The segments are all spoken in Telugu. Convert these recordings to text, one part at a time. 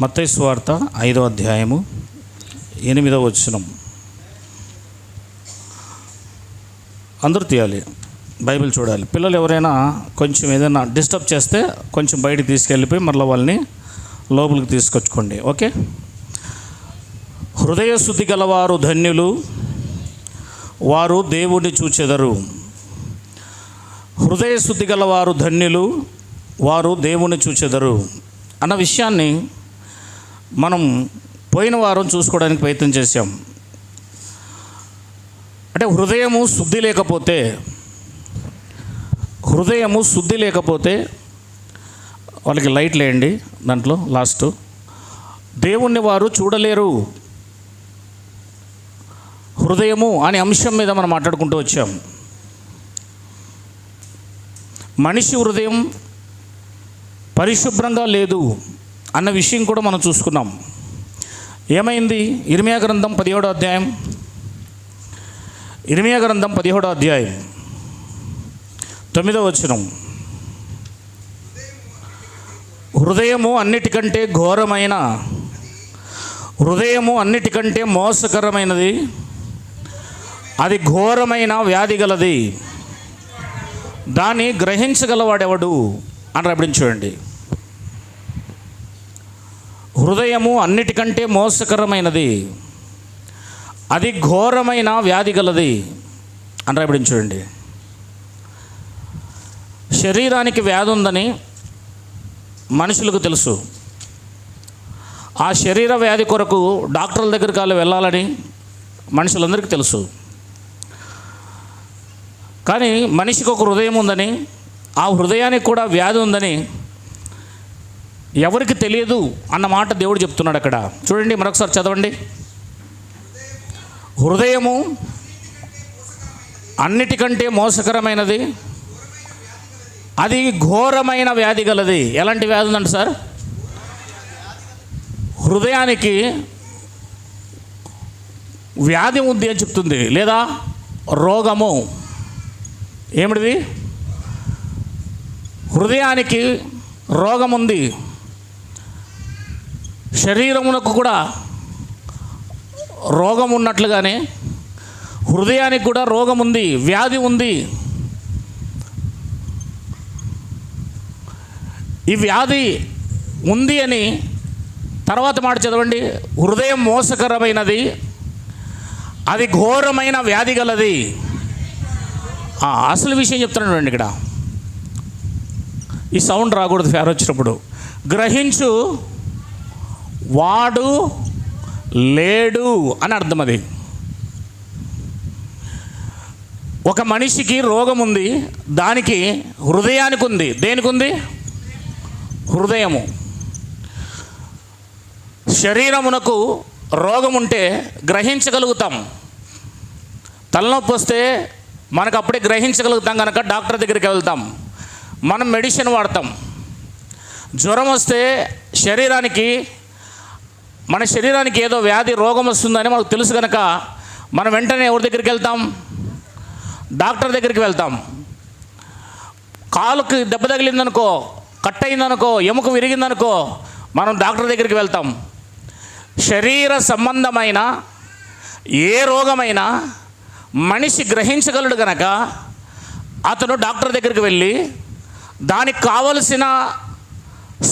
మత్తయి సువార్త 5వ అధ్యాయము 8వ వచనం. అందరూ తీయాలి, బైబిల్ చూడాలి. పిల్లలు ఎవరైనా కొంచెం ఏదైనా డిస్టర్బ్ చేస్తే కొంచెం బయటికి తీసుకెళ్ళిపోయి మళ్ళీ వాళ్ళని లోపలికి తీసుకొచ్చుకోండి. ఓకే. హృదయ శుద్ధి గలవారు ధన్యులు, వారు దేవుణ్ణి చూచెదరు. హృదయ శుద్ధి గలవారు ధన్యులు, వారు దేవుణ్ణి చూచెదరు అన్న విషయాన్ని మనం పోయిన వారం చూసుకోవడానికి ప్రయత్నం చేశాం. అంటే హృదయము శుద్ధి లేకపోతే వాళ్ళకి లైట్లు వేయండి, దాంట్లో లాస్ట్ దేవుణ్ణి వారు చూడలేరు. హృదయము అనే అంశం మీద మనం మాట్లాడుకుంటూ వచ్చాం. మనిషి హృదయం పరిశుభ్రంగా లేదు అన్న విషయం కూడా మనం చూసుకున్నాం. ఏమైంది? ఇర్మియా గ్రంథం 17వ అధ్యాయం 9వ వచనం. హృదయము అన్నిటికంటే మోసకరమైనది, అది ఘోరమైన వ్యాధి గలది, దాన్ని గ్రహించగలవాడెవడు అని రాబడి చూడండి. హృదయము అన్నిటికంటే మోసకరమైనది, అది ఘోరమైన వ్యాధి గలది అని రాబడి చూడండి. శరీరానికి వ్యాధి ఉందని మనుషులకు తెలుసు. ఆ శరీర వ్యాధి కొరకు డాక్టర్ల దగ్గరికి వెళ్ళాలని మనుషులందరికీ తెలుసు. కానీ మనిషికి ఒక హృదయం ఉందని, ఆ హృదయానికి కూడా వ్యాధి ఉందని ఎవరికి తెలియదు అన్న మాట దేవుడు చెప్తున్నాడు అక్కడ. చూడండి, మరొకసారి చదవండి. హృదయము అన్నిటికంటే మోసకరమైనది, అది ఘోరమైన వ్యాధి గలది. ఎలాంటి వ్యాధి ఉందండి సార్? హృదయానికి వ్యాధి ఉంది అని చెప్తుంది, లేదా రోగము. ఏమిటిది? హృదయానికి రోగం ఉంది. శరీరమునకు కూడా రోగం ఉన్నట్లుగానే హృదయానికి కూడా రోగం ఉంది, వ్యాధి ఉంది. ఈ వ్యాధి ఉంది అని తర్వాత మాట చదవండి. హృదయం మోసకరమైనది, అది ఘోరమైన వ్యాధి గలది. అసలు విషయం చెప్తున్నాడు ఇక్కడ. ఈ సౌండ్ రాకూడదు ఫ్యాన్ వచ్చినప్పుడు. గ్రహించు వాడు లేడు అని అర్థం. అది ఒక మనిషికి రోగం ఉంది, దానికి హృదయానికి ఉంది. దేనికి ఉంది? హృదయము. శరీరమునకు రోగం ఉంటే గ్రహించగలుగుతాం. తలనొప్పి వస్తే మనకు అప్పుడే గ్రహించగలుగుతాం కనుక డాక్టర్ దగ్గరికి వెళ్తాం, మనం మెడిసిన్ వాడతాం. జ్వరం వస్తే మన శరీరానికి ఏదో వ్యాధి రోగం వస్తుందని మనకు తెలుసు కనుక మనం వెంటనే ఎవరి దగ్గరికి వెళ్తాం? డాక్టర్ దగ్గరికి వెళ్తాం. కాలుకి దెబ్బ తగిలిందనుకో, కట్ అయిందనుకో, ఎముక విరిగిందనుకో, మనం డాక్టర్ దగ్గరికి వెళ్తాం. శరీర సంబంధమైన ఏ రోగమైనా మనిషి గ్రహించగలడు కనుక అతను డాక్టర్ దగ్గరికి వెళ్ళి దానికి కావలసిన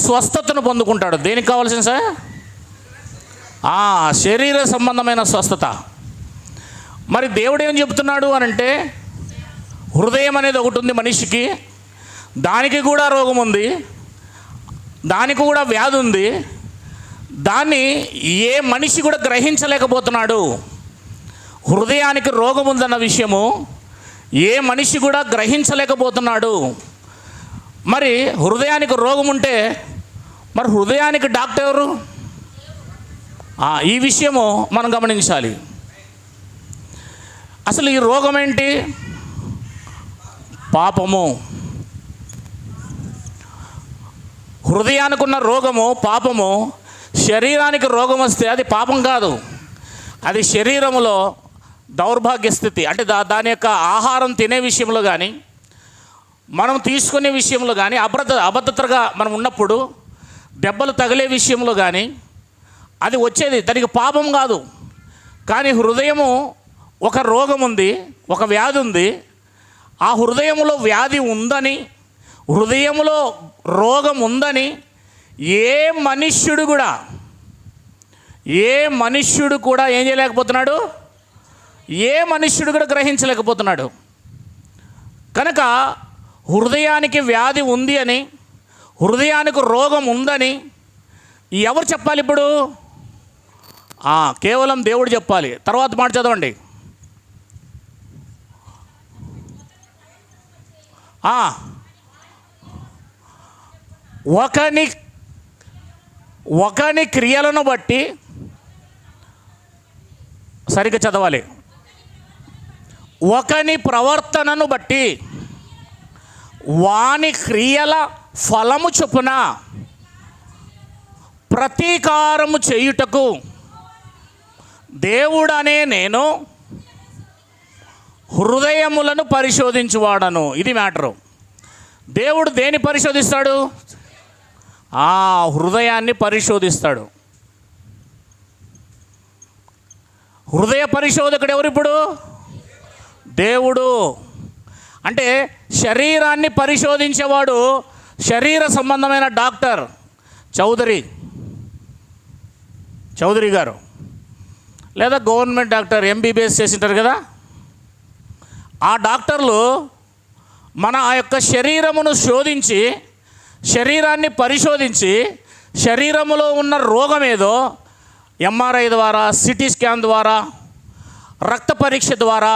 స్వస్థతను పొందుకుంటాడు. దేనికి కావాల్సిన సార్? శరీర సంబంధమైన స్వస్థత. మరి దేవుడు ఏం చెప్తున్నాడు అనంటే, హృదయం అనేది ఒకటి ఉంది మనిషికి, దానికి కూడా రోగం ఉంది, దానికి కూడా వ్యాధి ఉంది. దాన్ని ఏ మనిషి కూడా గ్రహించలేకపోతున్నాడు. హృదయానికి రోగం ఉందన్న విషయము ఏ మనిషి కూడా గ్రహించలేకపోతున్నాడు. మరి హృదయానికి రోగం ఉంటే మరి హృదయానికి డాక్టర్ ఎవరు? ఈ విషయము మనం గమనించాలి. అసలు ఈ రోగం ఏంటి? పాపము. హృదయానికి ఉన్న రోగము పాపము. శరీరానికి రోగం వస్తే అది పాపం కాదు, అది శరీరములో దౌర్భాగ్య స్థితి. అంటే దాని యొక్క ఆహారం తినే విషయంలో కానీ, మనం తీసుకునే విషయంలో కానీ అభద్రతగా మనం ఉన్నప్పుడు దెబ్బలు తగిలే విషయంలో కానీ అది వచ్చేది, దానికి పాపం కాదు. కానీ హృదయము ఒక రోగం ఉంది, ఒక వ్యాధి ఉంది. ఆ హృదయంలో వ్యాధి ఉందని, హృదయంలో రోగం ఉందని ఏ మనుష్యుడు కూడా ఏం చేయలేకపోతున్నాడు, ఏ మనుష్యుడు కూడా గ్రహించలేకపోతున్నాడు. కనుక హృదయానికి వ్యాధి ఉంది అని, హృదయానికి రోగం ఉందని ఎవరు చెప్పాలి ఇప్పుడు? కేవలం దేవుడు చెప్పాలి. తర్వాత మాట చదవండి. ఒకని క్రియలను బట్టి, సరిగ్గా చదవాలి, ఒకని ప్రవర్తనను బట్టి వాని క్రియల ఫలము చొప్పున ప్రతీకారము చేయుటకు దేవుడనే నేను హృదయములను పరిశోధించువాడను. ఇది మ్యాటరు. దేవుడు దేని పరిశోధిస్తాడు? హృదయాన్ని పరిశోధిస్తాడు. హృదయ పరిశోధకుడు ఎవరు ఇప్పుడు? దేవుడు. అంటే శరీరాన్ని పరిశోధించేవాడు శరీర సంబంధమైన డాక్టర్ చౌదరి గారు, లేదా గవర్నమెంట్ డాక్టర్ ఎంబీబీఎస్ చేసింటారు కదా. ఆ డాక్టర్లు మన ఆ యొక్క శరీరమును శోధించి, శరీరాన్ని పరిశోధించి, శరీరములో ఉన్న రోగం ఏదో ఎంఆర్ఐ ద్వారా, సిటీ స్కాన్ ద్వారా, రక్త పరీక్ష ద్వారా,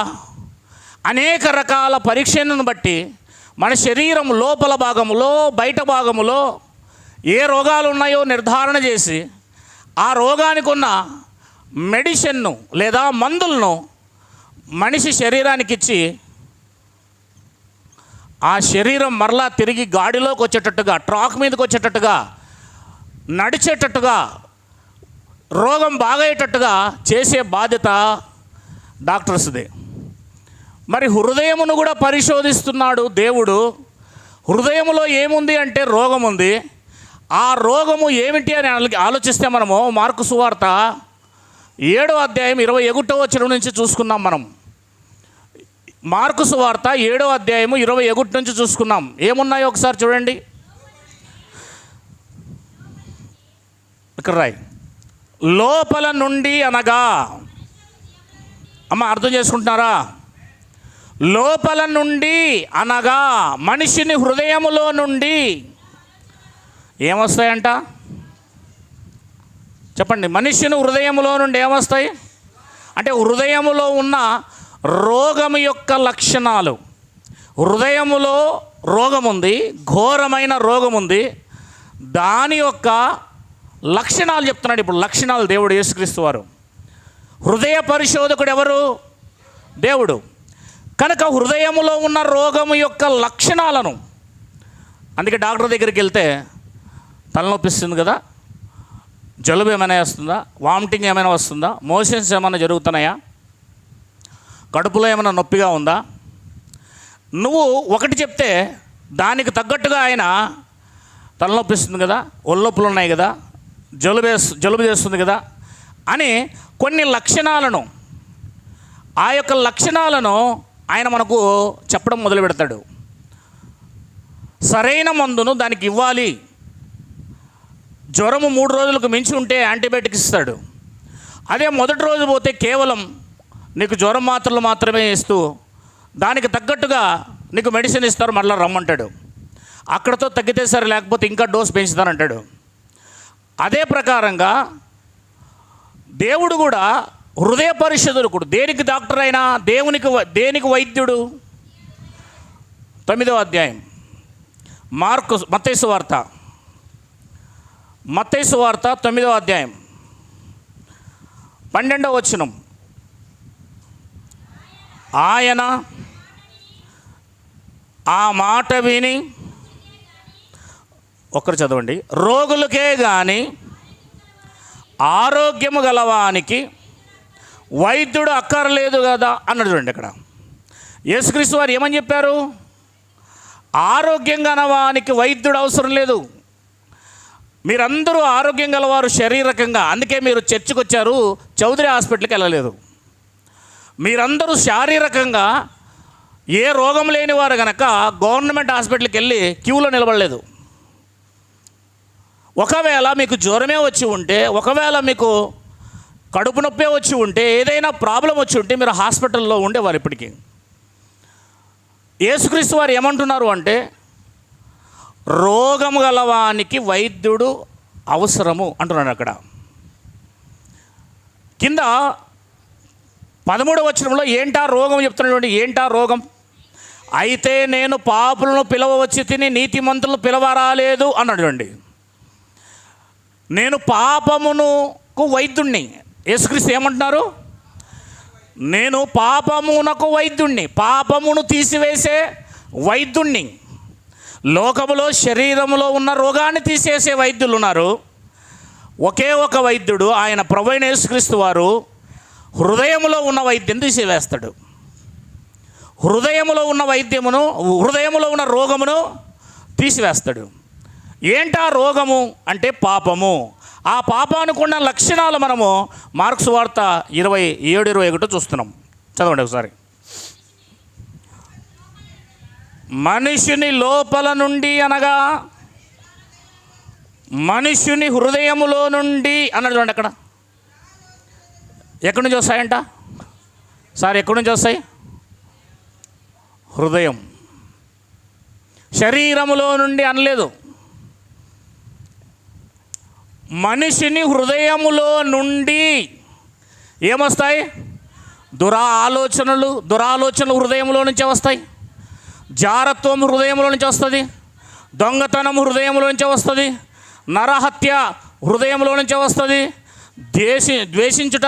అనేక రకాల పరీక్షలను బట్టి మన శరీరం లోపల భాగములో, బయట భాగములో ఏ రోగాలు ఉన్నాయో నిర్ధారణ చేసి ఆ రోగానికి ఉన్న మెడిసిన్ను లేదా మందులను మనిషి శరీరానికి ఇచ్చి ఆ శరీరం మరలా తిరిగి గాడిలోకి వచ్చేటట్టుగా, ట్రాక్ మీదకి వచ్చేటట్టుగా, నడిచేటట్టుగా, రోగం బాగయ్యేటట్టుగా చేసే బాధ్యత డాక్టర్స్దే. మరి హృదయమును కూడా పరిశోధిస్తున్నాడు దేవుడు. హృదయములో ఏముంది అంటే రోగం ఉంది. ఆ రోగము ఏమిటి అని ఆలోచిస్తే మనము మార్కు సువార్త 7వ అధ్యాయం 21వ వచనం నుంచి చూసుకున్నాం. మనం మార్కు సువార్త 7వ అధ్యాయము 21 నుంచి చూసుకున్నాం. ఏమున్నాయో ఒకసారి చూడండి. ఇక్కడ రాయి, లోపల నుండి అనగా, అర్థం చేసుకుంటున్నారా? లోపల నుండి అనగా మనిషిని హృదయములో నుండి ఏమొస్తాయంట చెప్పండి. మనిషిని హృదయములో నుండి ఏమొస్తాయి అంటే హృదయములో ఉన్న రోగము యొక్క లక్షణాలు. హృదయములో రోగం ఉంది, ఘోరమైన రోగం ఉంది. దాని యొక్క లక్షణాలు చెప్తున్నాడు ఇప్పుడు. లక్షణాలు దేవుడు యేసుక్రీస్తు వారు. హృదయ పరిశోధకుడు ఎవరు? దేవుడు. కనుక హృదయములో ఉన్న రోగము యొక్క లక్షణాలను, అందుకే డాక్టర్ దగ్గరికి వెళ్తే తలనొప్పిస్తుంది కదా, జలుబు ఏమైనా వస్తుందా, వామిటింగ్ ఏమైనా వస్తుందా, మోషన్స్ ఏమైనా జరుగుతున్నాయా, కడుపులో ఏమైనా నొప్పిగా ఉందా, నువ్వు ఒకటి చెప్తే దానికి తగ్గట్టుగా ఆయన తలనొప్పిస్తుంది కదా, ఒళ్ళొప్పులు ఉన్నాయి కదా, జలుబు చేస్తుంది కదా అని కొన్ని లక్షణాలను, ఆ యొక్క లక్షణాలను ఆయన మనకు చెప్పడం మొదలు పెడతాడు. సరైన మందును దానికి ఇవ్వాలి. జ్వరము 3 రోజులకు మించి ఉంటే యాంటీబయాటిక్ ఇస్తాడు. అదే మొదటి రోజు పోతే కేవలం నీకు జ్వరం మాత్రలు మాత్రమే ఇస్తూ దానికి తగ్గట్టుగా నీకు మెడిసిన్ ఇస్తారు, మళ్ళీ రమ్మంటాడు. అక్కడతో తగ్గితే సరే, లేకపోతే ఇంకా డోస్ పెంచుతానంటాడు. అదే ప్రకారంగా దేవుడు కూడా హృదయ పరిశోధకుడు. దేనికి డాక్టర్ అయినా దేనికి వైద్యుడు? 9వ అధ్యాయం మత్తయి సువార్త 9వ అధ్యాయం 12వ వచనం. ఆయన ఆ మాట విని, ఒక్కరు చదవండి, రోగులకే కానీ ఆరోగ్యము గలవానికి వైద్యుడు అక్కర్లేదు కదా అన్నాడు. చూడండి, ఇక్కడ యేసుక్రీస్తు వారు ఏమని చెప్పారు? ఆరోగ్యం గలవానికి వైద్యుడు అవసరం లేదు. మీరందరూ ఆరోగ్యం గలవారు శారీరకంగా, అందుకే మీరు చర్చికి వచ్చారు, చౌదరి హాస్పిటల్కి వెళ్ళలేదు. మీరందరూ శారీరకంగా ఏ రోగం లేని వారు కనుక గవర్నమెంట్ హాస్పిటల్కి వెళ్ళి క్యూలో నిలబడలేదు. ఒకవేళ మీకు జ్వరమే వచ్చి ఉంటే, ఒకవేళ మీకు కడుపు నొప్పే వచ్చి ఉంటే, ఏదైనా ప్రాబ్లం వచ్చి ఉంటే మీరు హాస్పిటల్లో ఉండేవారు. ఇప్పటికీ యేసుక్రీస్తు వారు ఏమంటున్నారు అంటే, రోగం గలవానికి వైద్యుడు అవసరము అంటున్నాడు. అక్కడ కింద 13వ వచనంలో ఏంటా రోగం చెప్తున్నాడు. ఏంటా రోగం? అయితే నేను పాపులను పిలవవచ్చి తిని నీతిమంతులను పిలవరాలేదు అన్నాడు అండి. నేను పాపమునకు వైద్యుణ్ణి. యేసుక్రీస్తు ఏమంటున్నారు? నేను పాపమునకు వైద్యుణ్ణి, పాపమును తీసివేసే వైద్యుణ్ణి. లోకములో శరీరములో ఉన్న రోగాన్ని తీసేసే వైద్యులు ఉన్నారు. ఒకే ఒక వైద్యుడు, ఆయన ప్రభువైన యేసుక్రీస్తు వారు హృదయములో ఉన్న వైద్యం తీసివేస్తాడు. హృదయములో ఉన్న వైద్యమును, హృదయములో ఉన్న రోగమును తీసివేస్తాడు. ఏంటా రోగము అంటే పాపము. ఆ పాపానికి ఉన్న లక్షణాలు మనము మార్కు సువార్త 27:21 చూస్తున్నాం. చదవండి ఒకసారి. మనుషుని లోపల నుండి అనగా మనుషుని హృదయములో నుండి అన్నాడు చూడండి. అక్కడ ఎక్కడి నుంచి వస్తాయంట సార్? ఎక్కడి నుంచి వస్తాయి? హృదయం. శరీరములో నుండి అనలేదు. మనిషిని హృదయములో నుండి ఏమొస్తాయి? దురాలోచనలు హృదయంలో నుంచే వస్తాయి. జారత్వం హృదయంలో నుంచి వస్తుంది. దొంగతనం హృదయంలో నుంచే వస్తుంది. నరహత్య హృదయంలో నుంచే వస్తుంది. ద్వేషించుట,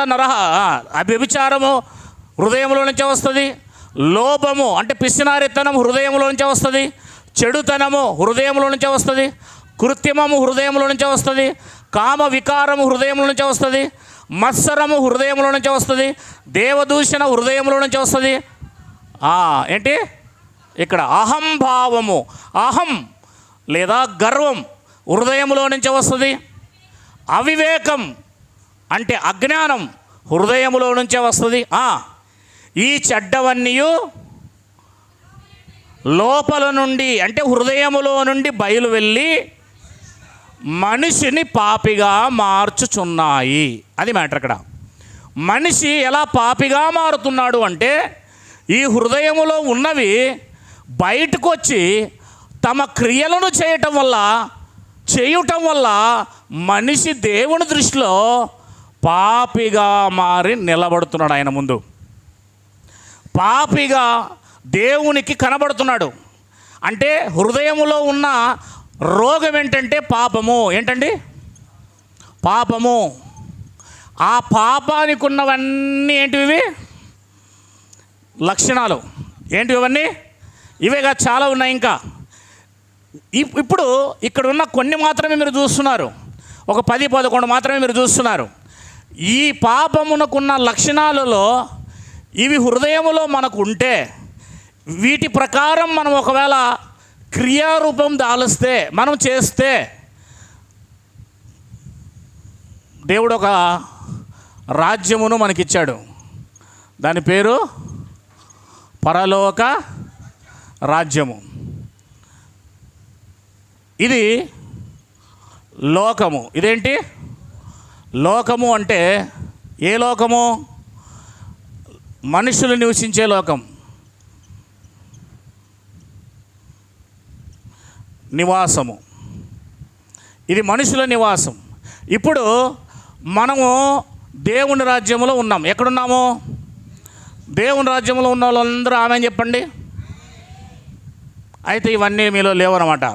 వ్యభిచారము హృదయంలో నుంచే వస్తుంది. లోభము అంటే పిసినారితనం హృదయంలో నుంచే వస్తుంది. చెడుతనము హృదయంలో నుంచే వస్తుంది. కృత్రిమము హృదయంలో నుంచే వస్తుంది. కామ వికారము హృదయంలో నుంచే వస్తుంది. మత్సరము హృదయంలో నుంచే వస్తుంది. దేవదూషణ హృదయంలో నుంచే వస్తుంది. ఏంటి ఇక్కడ? అహంభావము, అహం లేదా గర్వం హృదయంలో నుంచే వస్తుంది. అవివేకం అంటే అజ్ఞానం హృదయంలో నుంచే వస్తుంది. ఈ చెడ్డవన్నీ లోపల నుండి అంటే హృదయములో నుండి బయలు వెళ్ళి మనిషిని పాపిగా మార్చుచున్నాయి. అది మ్యాటర్ అక్కడ. మనిషి ఎలా పాపిగా మారుతున్నాడు అంటే, ఈ హృదయములో ఉన్నవి బయటకు వచ్చి తమ క్రియలను చేయటం వల్ల మనిషి దేవుని దృష్టిలో పాపిగా మారి నిలబడుతున్నాడు. ఆయన ముందు పాపిగా దేవునికి కనబడుతున్నాడు. అంటే హృదయములో ఉన్న రోగం ఏంటంటే పాపము. ఏంటండి? పాపము. ఆ పాపానికి ఉన్నవన్నీ ఏంటివి? లక్షణాలు ఏంటివి? ఇవన్నీ ఇవేగా చాలా ఉన్నాయి. ఇంకా ఇప్పుడు ఇక్కడ ఉన్న కొన్ని మాత్రమే మీరు చూస్తున్నారు. ఒక 10-11 మాత్రమే మీరు చూస్తున్నారు. ఈ పాపమునకున్న లక్షణాలలో ఇవి హృదయములో మనకు ఉంటే, వీటి ప్రకారం మనం ఒకవేళ క్రియారూపం దాలిస్తే, మనం చేస్తే, దేవుడు ఒక రాజ్యమును మనకిచ్చాడు. దాని పేరు పరలోక రాజ్యము. ఇది లోకము. ఇదేంటి లోకము అంటే? ఏ లోకము? మనుషులు నివసించే లోకం, నివాసము. ఇది మనుషుల నివాసం. ఇప్పుడు మనము దేవుని రాజ్యంలో ఉన్నాం. ఎక్కడున్నాము? దేవుని రాజ్యంలో ఉన్న వాళ్ళందరూ ఆమె చెప్పండి. అయితే ఇవన్నీ మీలో లేవన్నమాట.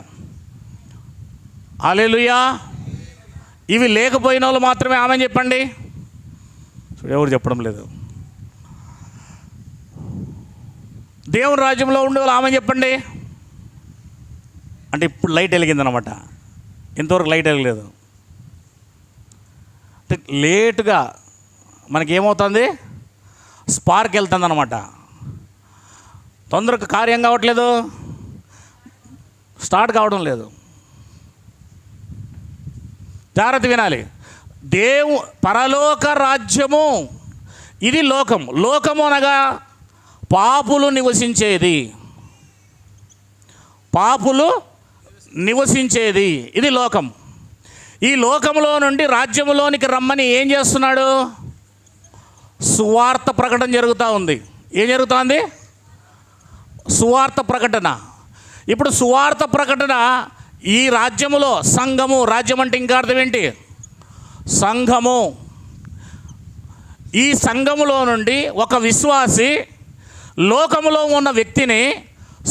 హల్లెలూయా. ఇవి లేకపోయిన వాళ్ళు మాత్రమే ఆమె చెప్పండి. ఎవరు చెప్పడం లేదు. దేవుని రాజ్యంలో ఉండే వాళ్ళు ఆమె చెప్పండి. అంటే ఇప్పుడు లైట్ వెలిగిందనమాట. ఇంతవరకు లైట్ వెలగలేదు. లేటుగా మనకేమవుతుంది? స్పార్క్ వెళ్తుంది అనమాట. తొందరగా కార్యం కావట్లేదు, స్టార్ట్ కావడం లేదు. జాగ్రత్త వినాలి. పరలోక రాజ్యము ఇది లోకం. లోకము అనగా పాపులు నివసించేది, పాపులు నివసించేది ఇది లోకం. ఈ లోకంలో నుండి రాజ్యములోనికి రమ్మని ఏం చేస్తున్నాడు? సువార్త ప్రకటన జరుగుతూ ఉంది. ఏం జరుగుతుంది? సువార్త ప్రకటన. ఇప్పుడు సువార్త ప్రకటన ఈ రాజ్యములో సంఘము, రాజ్యం అంటే ఇంకా అర్థం ఏంటి? సంఘము. ఈ సంఘములో నుండి ఒక విశ్వాసి లోకములో ఉన్న వ్యక్తిని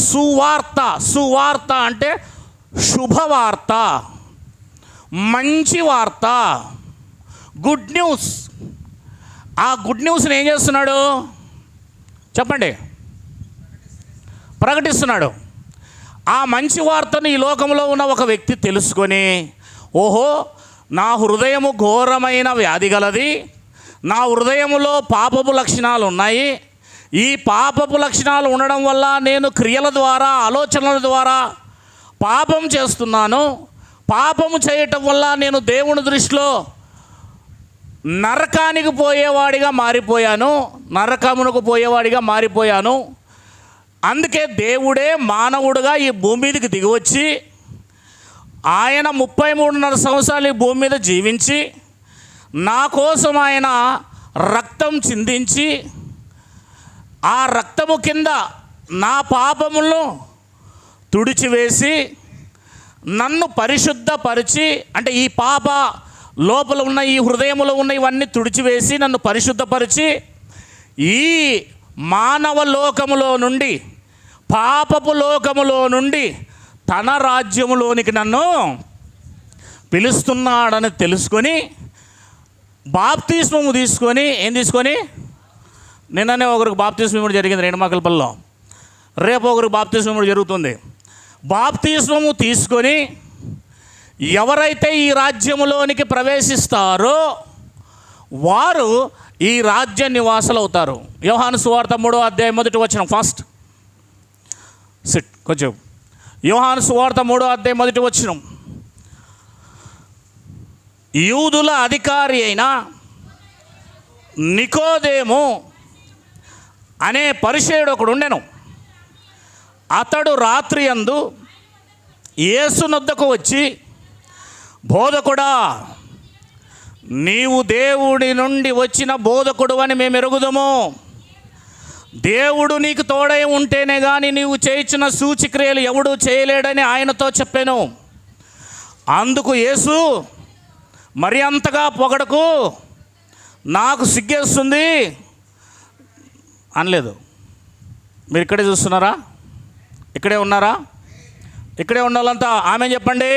సువార్త అంటే శుభవార్త, మంచి వార్త, గుడ్ న్యూస్. ఆ గుడ్ న్యూస్ని ఏం చేస్తున్నాడు చెప్పండి? ప్రకటిస్తున్నాడు. ఆ మంచి వార్తను ఈ లోకంలో ఉన్న ఒక వ్యక్తి తెలుసుకొని, ఓహో నా హృదయము ఘోరమైన వ్యాధి గలది, నా హృదయములో పాపపు లక్షణాలు ఉన్నాయి, ఈ పాపపు లక్షణాలు ఉండడం వల్ల నేను క్రియల ద్వారా, ఆలోచనల ద్వారా పాపం చేస్తున్నాను, పాపము చేయటం వల్ల నేను దేవుని దృష్టిలో నరకానికి పోయేవాడిగా మారిపోయాను, నరకమునకు పోయేవాడిగా మారిపోయాను. అందుకే దేవుడే మానవుడుగా ఈ భూమి మీదకి దిగివచ్చి ఆయన 33.5 సంవత్సరాలు ఈ భూమి మీద జీవించి నా కోసం ఆయన రక్తం చిందించి ఆ రక్తము కింద నా పాపములను తుడిచివేసి నన్ను పరిశుద్ధపరిచి, అంటే ఈ పాప లోపల ఉన్న ఈ హృదయంలో ఉన్న ఇవన్నీ తుడిచివేసి నన్ను పరిశుద్ధపరిచి ఈ మానవ లోకములో నుండి, పాపపు లోకములో నుండి తన రాజ్యములోనికి నన్ను పిలుస్తున్నాడని తెలుసుకొని బాప్తిస్మము తీసుకొని, ఏం తీసుకొని, నిన్ననే ఒకరికి బాప్తిస్మం జరిగింది రేణుమాకలపల్లిలో, రేపు ఒకరికి బాప్తిస్మం జరుగుతుంది. బాప్తిస్మము తీసుకొని ఎవరైతే ఈ రాజ్యములోనికి ప్రవేశిస్తారో వారు ఈ రాజ్య నివాసులు అవుతారు. యోహాను సువార్త 3వ అధ్యాయం 1వ వచనం. ఫస్ట్ సిట్ కొంచెం. యోహాను సువార్త 3వ అధ్యాయం 1వ వచనం. యూదుల అధికారి అయిన నికోదేము అనే పరిసయ్యుడు ఒకడు ఉండెను. అతడు రాత్రి యందు యేసు నొద్దకు వచ్చి, బోధకుడా, నీవు దేవుడి నుండి వచ్చిన బోధకుడు అని మేము ఎరుగుదుము. దేవుడు నీకు తోడై ఉంటేనే కానీ నీవు చేయించిన సూచక్రియలు ఎవడు చేయలేడని ఆయనతో చెప్పాను. అందుకు యేసు, మరి అంతగా పొగడకు, నాకు సిగ్గేస్తుంది అనలేదు. మీరు ఇక్కడే చూస్తున్నారా? ఇక్కడే ఉన్నారా? ఇక్కడే ఉన్న వాళ్ళంతా ఆమె చెప్పండి.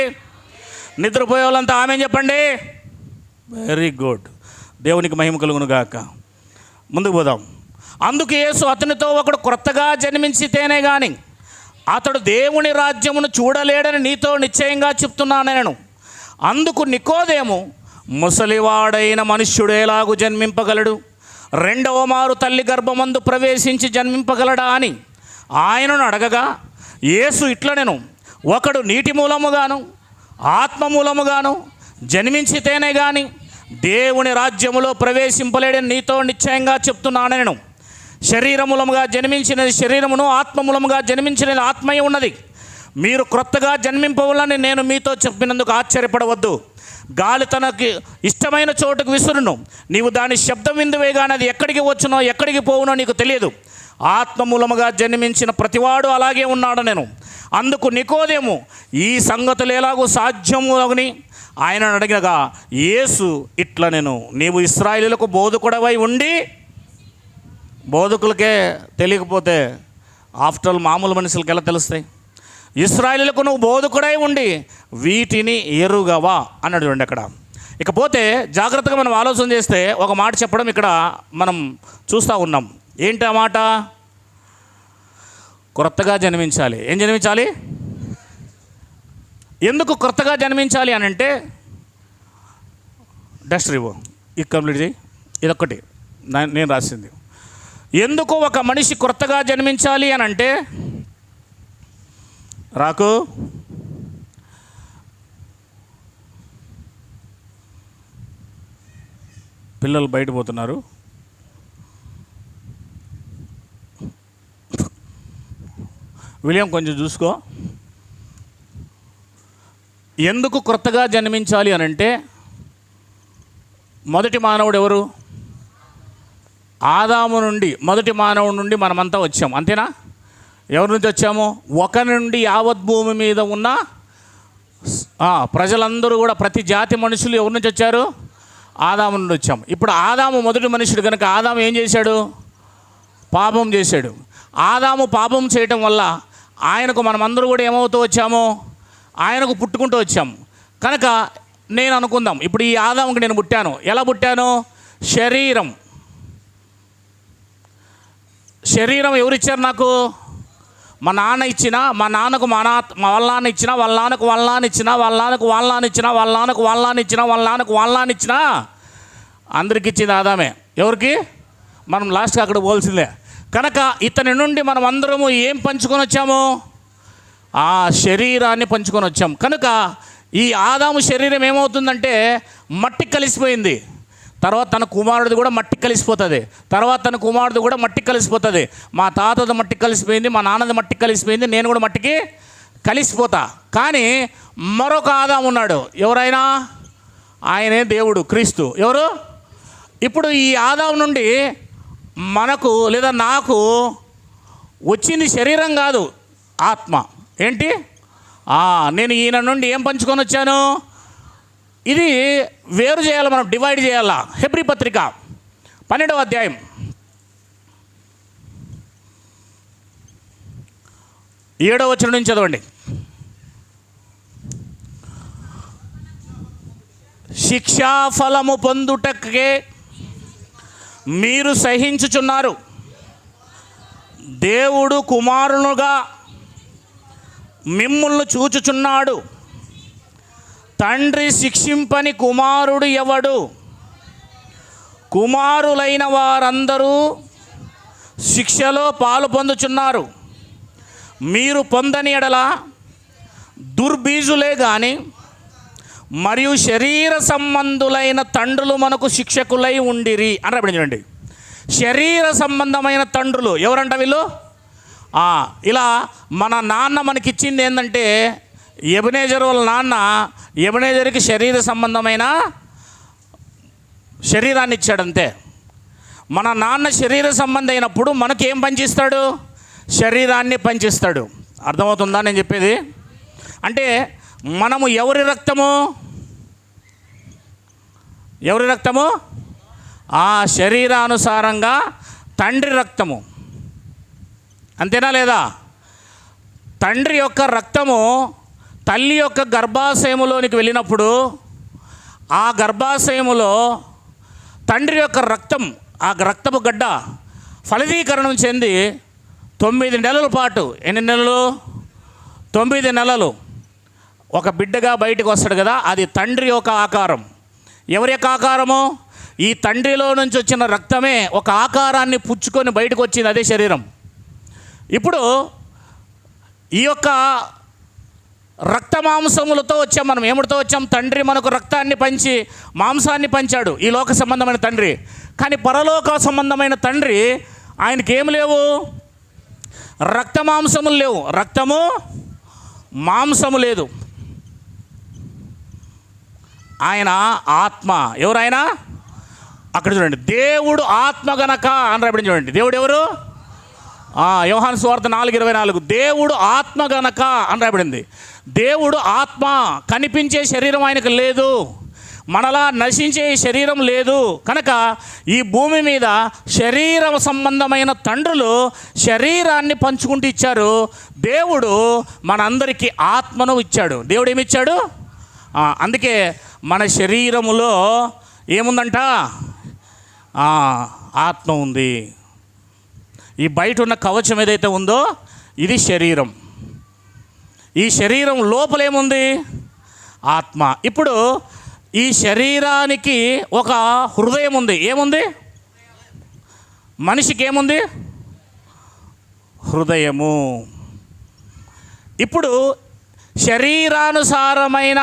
నిద్రపోయే వాళ్ళంతా ఆమె చెప్పండి. Very good. దేవునికి మహిమ కలుగును గాక. ముందుకు పోదాం. అందుకు యేసు అతనితో, ఒకడు క్రొత్తగా జన్మించితేనే కానీ అతడు దేవుని రాజ్యమును చూడలేడని నీతో నిశ్చయంగా చెప్తున్నాను నేను. అందుకు నికోదేము, ముసలివాడైన మనుష్యుడు ఎలాగూ జన్మింపగలడు? రెండవ మారు తల్లి గర్భమందు ప్రవేశించి జన్మింపగలడా అని ఆయనను అడగగా యేసు ఇట్లనెను, ఒకడు నీటి మూలముగాను ఆత్మ మూలముగాను జన్మించితేనే కానీ దేవుని రాజ్యములో ప్రవేశింపలేడని నీతో నిశ్చయంగా చెప్తున్నాను నేను. శరీరమూలముగా జన్మించినది శరీరమును, ఆత్మమూలముగా జన్మించినది ఆత్మయే ఉన్నది. మీరు క్రొత్తగా జన్మింపవాలని నేను మీతో చెప్పినందుకు ఆశ్చర్యపడవద్దు. గాలి తనకి ఇష్టమైన చోటుకు విసురును, నీవు దాని శబ్దం విందువే కానీ అది ఎక్కడికి వచ్చునో ఎక్కడికి పోవునో నీకు తెలియదు. ఆత్మమూలముగా జన్మించిన ప్రతివాడు అలాగే ఉన్నాడు నేను. అందుకు నికోదేము, ఈ సంగతులు ఎలాగూ సాధ్యము అని ఆయన అడిగగా యేసు ఇట్లా, నేను నీవు ఇశ్రాయేలులకు బోధకుడవై ఉండి, బోధకులకే తెలియకపోతే ఆఫ్టర్ ఆల్ మామూలు మనుషులకి ఎలా తెలుస్తాయి? ఇశ్రాయేలులకు నువ్వు బోధకుడై ఉండి వీటిని ఎరుగవా అన్నాడు. చూడండి అక్కడ. ఇకపోతే జాగ్రత్తగా మనం ఆలోచన చేస్తే ఒక మాట చెప్పడం ఇక్కడ మనం చూస్తూ ఉన్నాం. ఏంటి ఆ మాట? క్రొత్తగా జన్మించాలి. ఏం జన్మించాలి? ఎందుకు క్రొత్తగా జన్మించాలి అని అంటే, డస్ట్ రివో ఇది కంప్లీట్ చేయి, ఇదొక్కటి నేను రాసింది. ఎందుకు ఒక మనిషి క్రొత్తగా జన్మించాలి అని అంటే, రాకు పిల్లలు బయట పోతున్నారు. విలియం కొంచెం చూసుకో. ఎందుకు క్రొత్తగా జన్మించాలి అని అంటే, మొదటి మానవుడు ఎవరు? ఆదాము నుండి, మొదటి మానవుడి నుండి మనమంతా వచ్చాము, అంతేనా? ఎవరి నుంచి వచ్చాము? ఒకరి నుండి యావత్ భూమి మీద ఉన్న ప్రజలందరూ కూడా, ప్రతి జాతి మనుషులు ఎవరి నుంచి వచ్చారు? ఆదాము నుండి వచ్చాము. ఇప్పుడు ఆదాము మొదటి మనుషుడు కనుక ఆదాము ఏం చేశాడు? పాపం చేశాడు. ఆదాము పాపం చేయటం వల్ల ఆయనకు మనమందరూ కూడా ఏమవుతూ వచ్చాము? ఆయనకు పుట్టుకుంటూ వచ్చాము. కనుక నేను అనుకుందాం, ఇప్పుడు ఈ ఆదాముకి నేను పుట్టాను. ఎలా పుట్టాను? శరీరం ఎవరిచ్చారు నాకు? మా నాన్న ఇచ్చిన, మా నాన్నకు వాళ్ళ నాన్న ఇచ్చిన, వాళ్ళ నాన్నకు వాళ్ళ నాన్న ఇచ్చిన, వాళ్ళ నాన్నకు వాళ్ళ నాన్న ఇచ్చిన, వాళ్ళ నాన్నకు వాళ్ళ నాన్న ఇచ్చిన, వాళ్ళ నాన్నకు వాళ్ళ నాన్న ఇచ్చిన, అందరికి ఇచ్చింది ఆదామే. ఎవరికి? మనం లాస్ట్గా అక్కడ పోల్సిందే. కనుక ఇతని నుండి మనం అందరము ఏం పంచుకొని వచ్చాము? ఆ శరీరాన్ని పంచుకొని వచ్చాము. కనుక ఈ ఆదాము శరీరం ఏమవుతుందంటే మట్టి కలిసిపోయింది. తర్వాత తన కుమారుడిది కూడా మట్టి కలిసిపోతుంది. తర్వాత తన కుమారుడిది కూడా మట్టి కలిసిపోతుంది. మా తాతది మట్టి కలిసిపోయింది, మా నాన్నది మట్టి కలిసిపోయింది, నేను కూడా మట్టికి కలిసిపోతా. కానీ మరొక ఆదాము ఉన్నాడు. ఎవరైనా? ఆయనే దేవుడు, క్రీస్తు. ఎవరు? ఇప్పుడు ఈ ఆదాము నుండి మనకు లేదా నాకు వచ్చింది శరీరం కాదు, ఆత్మ. ఏంటి? నేను ఈయన నుండి ఏం పంచుకొని వచ్చాను? ఇది వేరు చేయాలి, మనం డివైడ్ చేయాలా. హెబ్రీ పత్రిక 12వ అధ్యాయం 7వ వచనం నుంచి చదవండి. శిక్షాఫలము పొందుటకే మీరు సహించుచున్నారు. దేవుడు కుమారునుగా మిమ్ములను చూచుచున్నాడు. తండ్రి శిక్షింపని కుమారుడు ఎవడు? కుమారులైన వారందరూ శిక్షలో పాలు పొందుచున్నారు. మీరు పొందని ఎడల దుర్బీజులే కానీ మరియు శరీర సంబంధులైన తండ్రులు మనకు శిక్షకులై ఉండిరి అని రాబడి. చూడండి, శరీర సంబంధమైన తండ్రులు ఎవరంట వీళ్ళు? ఇలా మన నాన్న మనకిచ్చింది ఏంటంటే, ఎబెనేజర్ వాళ్ళ నాన్న ఎబెనేజర్కి శరీర సంబంధమైన శరీరాన్ని ఇచ్చాడంతే. మన నాన్న శరీర సంబంధం అయినప్పుడు మనకేం పంచిస్తాడు? శరీరాన్ని పంచిస్తాడు. అర్థమవుతుందా నేను చెప్పేది? అంటే మనము ఎవరి రక్తము? ఎవరి రక్తము? ఆ శరీరానుసారంగా తండ్రి రక్తము. అంతేనా లేదా? తండ్రి యొక్క రక్తము తల్లి యొక్క గర్భాశయములోనికి వెళ్ళినప్పుడు ఆ గర్భాశయములో తండ్రి యొక్క రక్తం, ఆ రక్తపు గడ్డ ఫలదీకరణం చెంది 9 నెలల పాటు, ఎన్ని నెలలు? 9 నెలలు ఒక బిడ్డగా బయటకు వస్తాడు కదా, అది తండ్రి యొక్క ఆకారం. ఎవరి యొక్క ఆకారము? ఈ తండ్రిలో నుంచి వచ్చిన రక్తమే ఒక ఆకారాన్ని పుచ్చుకొని బయటకు వచ్చింది, అదే శరీరం. ఇప్పుడు ఈ యొక్క రక్త మాంసములతో వచ్చాం మనం. ఏమిటితో వచ్చాం? తండ్రి మనకు రక్తాన్ని పంచి మాంసాన్ని పంచాడు, ఈ లోక సంబంధమైన తండ్రి. కానీ పరలోక సంబంధమైన తండ్రి ఆయనకి ఏమి లేవు? రక్త మాంసములు లేవు, రక్తము మాంసము లేదు. ఆయన ఆత్మ. ఎవరైనా? అక్కడ చూడండి, దేవుడు ఆత్మ గనక అని రాబడి. చూడండి, దేవుడు ఎవరు? యోహాను సువార్త 4:24 దేవుడు ఆత్మ గనక అని రాబడింది. దేవుడు ఆత్మ. కనిపించే శరీరం ఆయనకు లేదు, మనలా నశించే శరీరం లేదు. కనుక ఈ భూమి మీద శరీర సంబంధమైన తండ్రులు శరీరాన్ని పంచుకుంటూ ఇచ్చారు. దేవుడు మనందరికీ ఆత్మను ఇచ్చాడు. దేవుడు ఏమిచ్చాడు? అందుకే మన శరీరములో ఏముందంట? ఆత్మ ఉంది. ఈ బయట ఉన్న కవచం ఏదైతే ఉందో ఇది శరీరం. ఈ శరీరం లోపల ఏముంది? ఆత్మ. ఇప్పుడు ఈ శరీరానికి ఒక హృదయం ఉంది. ఏముంది? మనిషికి ఏముంది? హృదయము. ఇప్పుడు శరీరానుసారమైన